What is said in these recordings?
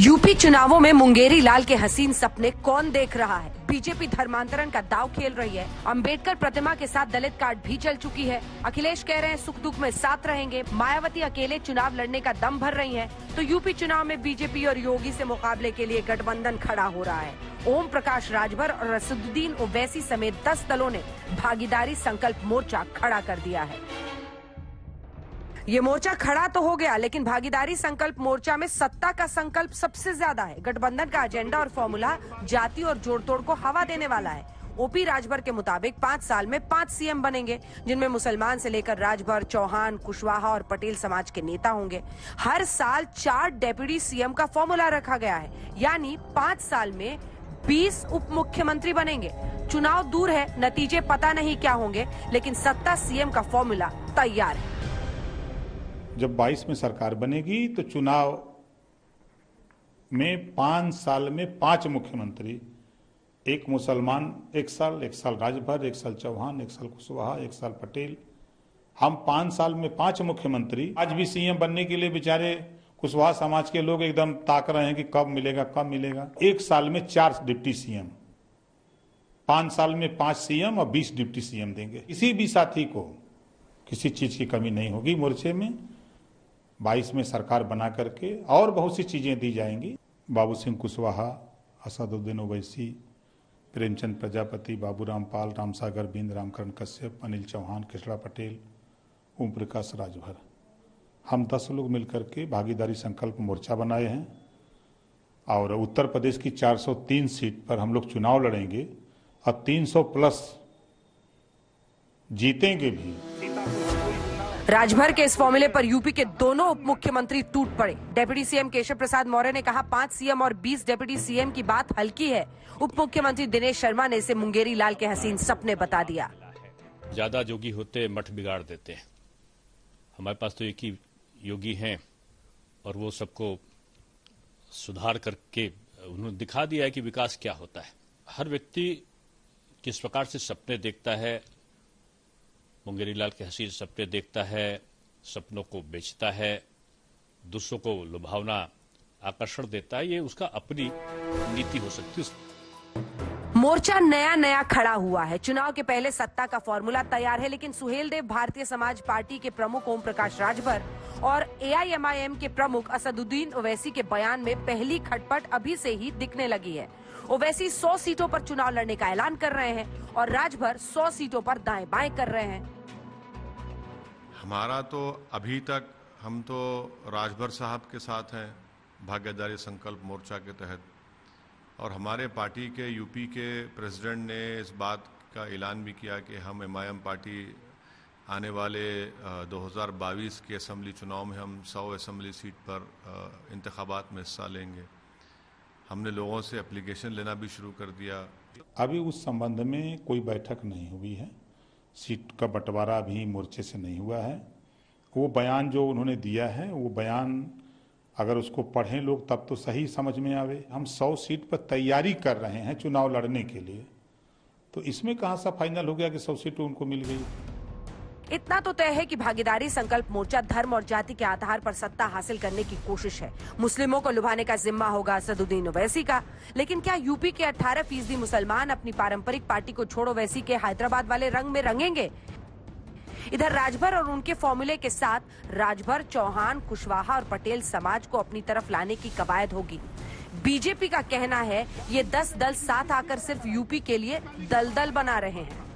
UP चुनावों में मुंगेरी लाल के हसीन सपने कौन देख रहा है? बीजेपी धर्मांतरण का दांव खेल रही है। अंबेडकर प्रतिमा के साथ दलित कार्ड भी चल चुकी है। अखिलेश कह रहे हैं सुख दुख में साथ रहेंगे। मायावती अकेले चुनाव लड़ने का दम भर रही हैं। तो यूपी चुनाव में बीजेपी और योगी से मुकाबले के लिए गठबंधन खड़ा हो रहा है। ओम प्रकाश राजभर और असदुद्दीन ओवैसी समेत 10 दलों ने भागीदारी संकल्प मोर्चा खड़ा कर दिया है। ये मोर्चा खड़ा तो हो गया, लेकिन भागीदारी संकल्प मोर्चा में सत्ता का संकल्प सबसे ज्यादा है। गठबंधन का एजेंडा और फॉर्मूला जाति और जोड़तोड़ को हवा देने वाला है। ओपी राजभर के मुताबिक 5 साल में 5 सीएम बनेंगे, जिनमें मुसलमान से लेकर राजभर, चौहान, कुशवाहा और पटेल समाज के नेता होंगे। हर साल 4 डेप्यूटी सीएम का फॉर्मूला रखा गया है, यानी 5 साल में 20 उप मुख्यमंत्री बनेंगे। चुनाव दूर है, नतीजे पता नहीं क्या होंगे, लेकिन सत्ता सीएम का फॉर्मूला तैयार है। जब 22 में सरकार बनेगी तो चुनाव में 5 साल में 5 मुख्यमंत्री, एक मुसलमान 1 साल राजभर, 1 साल चौहान, 1 साल कुशवाहा, 1 साल पटेल। हम 5 साल में 5 मुख्यमंत्री। आज भी सीएम बनने के लिए बेचारे कुशवाहा समाज के लोग एकदम ताक रहे हैं कि कब मिलेगा। 1 साल में 4 डिप्टी सीएम, 5 साल में 5 सीएम और 20 डिप्टी सीएम देंगे। किसी भी साथी को किसी चीज की कमी नहीं होगी। मोर्चे में 22 में सरकार बना करके और बहुत सी चीजें दी जाएंगी। बाबू सिंह कुशवाहा, असदुद्दीन ओवैसी, प्रेमचंद प्रजापति, बाबूराम पाल, रामसागर बिंद, रामकरण कश्यप, अनिल चौहान, कृष्णा पटेल, ओम प्रकाश राजभर, हम 10 लोग मिलकर के भागीदारी संकल्प मोर्चा बनाए हैं और उत्तर प्रदेश की 403 सीट पर हम लोग चुनाव लड़ेंगे और 300 प्लस जीतेंगे भी। राजभर के इस फॉर्मूले पर यूपी के दोनों उप मुख्यमंत्री टूट पड़े। डेप्यूटी सीएम केशव प्रसाद मौर्य ने कहा 5 सीएम और 20 डेप्यूटी सीएम की बात हल्की है। उप मुख्यमंत्री दिनेश शर्मा ने इसे मुंगेरी लाल के हसीन सपने बता दिया। ज्यादा जोगी होते मठ बिगाड़ देते हैं। हमारे पास तो एक ही योगी हैं और वो सबको सुधार करके उन्होंने दिखा दिया है कि विकास क्या होता है। हर व्यक्ति किस प्रकार से सपने देखता है, मुंगेरी लाल के हसीन सपने देखता है, सपनों को बेचता है, दूसरों को लुभावना आकर्षण देता है, ये उसका अपनी नीति हो सकती है। मोर्चा नया खड़ा हुआ है। चुनाव के पहले सत्ता का फॉर्मूला तैयार है, लेकिन सुहेल देव भारतीय समाज पार्टी के प्रमुख ओम प्रकाश राजभर और AIMIM के प्रमुख असदुद्दीन ओवैसी के बयान में पहली खटपट अभी से ही दिखने लगी है। ओवैसी 100 सीटों पर चुनाव लड़ने का ऐलान कर रहे हैं और राजभर 100 सीटों पर दाएं बाएं कर रहे हैं। हमारा तो अभी तक हम तो राजभर साहब के साथ हैं भागीदारी संकल्प मोर्चा के तहत, और हमारे पार्टी के यूपी के प्रेसिडेंट ने इस बात का ऐलान भी किया कि हम MIM पार्टी आने वाले 2022 के असेंबली चुनाव में हम 100 असेंबली सीट पर इंतखाबात में हिस्सा लेंगे। हमने लोगों से एप्लीकेशन लेना भी शुरू कर दिया। अभी उस संबंध में कोई बैठक नहीं हुई है। सीट का बंटवारा अभी मोर्चे से नहीं हुआ है। वो बयान जो उन्होंने दिया है, वो बयान अगर उसको पढ़ें लोग तब तो सही समझ में आवे। हम 100 सीट पर तैयारी कर रहे हैं चुनाव लड़ने के लिए, तो इसमें कहाँ सा फाइनल हो गया कि 100 सीट उनको मिल गई। इतना तो तय है कि भागीदारी संकल्प मोर्चा धर्म और जाति के आधार पर सत्ता हासिल करने की कोशिश है। मुस्लिमों को लुभाने का जिम्मा होगा असदुद्दीन ओवैसी का। लेकिन क्या यूपी के 18% मुसलमान अपनी पारंपरिक पार्टी को छोड़ ओवैसी के हैदराबाद वाले रंग में रंगेंगे? इधर राजभर और उनके फॉर्मूले के साथ राजभर, चौहान, कुशवाहा और पटेल समाज को अपनी तरफ लाने की कवायद होगी। बीजेपी का कहना है ये 10 दल साथ आकर सिर्फ यूपी के लिए दलदल बना रहे हैं।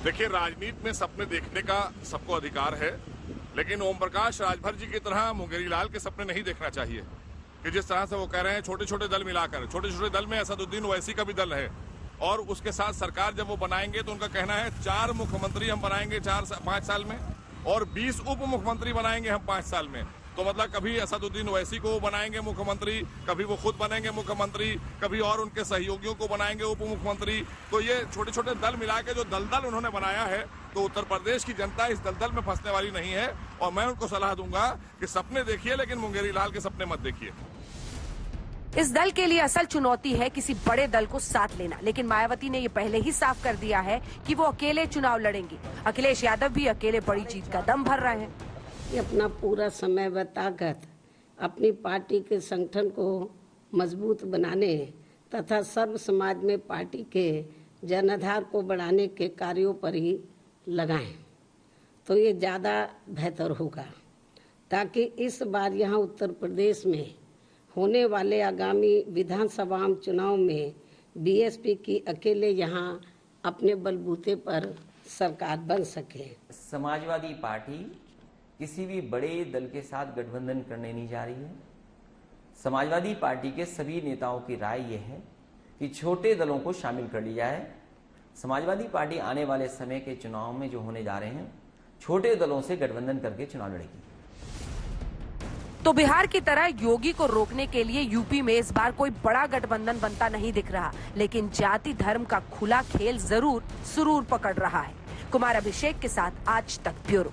देखिए, राजनीति में सपने देखने का सबको अधिकार है, लेकिन ओम प्रकाश राजभर जी की तरह मुंगेरी लाल के सपने नहीं देखना चाहिए कि जिस तरह से वो कह रहे हैं छोटे छोटे दल मिलाकर। छोटे छोटे दल में असदुद्दीन ओवैसी का भी दल है, और उसके साथ सरकार जब वो बनाएंगे तो उनका कहना है 4 मुख्यमंत्री हम बनाएंगे 5 साल में और 20 उप मुख्यमंत्री बनाएंगे हम 5 साल में। तो मतलब कभी असदुद्दीन ओवैसी को बनाएंगे मुख्यमंत्री, कभी वो खुद बनेंगे मुख्यमंत्री, कभी और उनके सहयोगियों को बनाएंगे उप मुख्यमंत्री। तो ये छोटे छोटे दल मिला के जो दलदल उन्होंने बनाया है, तो उत्तर प्रदेश की जनता इस दलदल में फंसने वाली नहीं है। और मैं उनको सलाह दूंगा कि सपने देखिए, लेकिन मुंगेरी लाल के सपने मत देखिए। इस दल के लिए असल चुनौती है किसी बड़े दल को साथ लेना, लेकिन मायावती ने ये पहले ही साफ कर दिया है कि वो अकेले चुनाव लड़ेंगी। अखिलेश यादव भी अकेले बड़ी जीत का दम भर रहे हैं। अपना पूरा समय बताकर अपनी पार्टी के संगठन को मजबूत बनाने तथा सर्व समाज में पार्टी के जनाधार को बढ़ाने के कार्यों पर ही लगाएं तो ये ज़्यादा बेहतर होगा, ताकि इस बार यहाँ उत्तर प्रदेश में होने वाले आगामी विधानसभा चुनाव में बीएसपी की अकेले यहाँ अपने बलबूते पर सरकार बन सके। समाजवादी पार्टी किसी भी बड़े दल के साथ गठबंधन करने नहीं जा रही है। समाजवादी पार्टी के सभी नेताओं की राय यह है कि छोटे दलों को शामिल कर लिया जाए। समाजवादी पार्टी आने वाले समय के चुनाव में जो होने जा रहे हैं, छोटे दलों से गठबंधन करके चुनाव लड़ेगी। तो बिहार की तरह योगी को रोकने के लिए यूपी में इस बार कोई बड़ा गठबंधन बनता नहीं दिख रहा, लेकिन जाति धर्म का खुला खेल जरूर सुरूर पकड़ रहा है। कुमार अभिषेक के साथ आज तक ब्यूरो।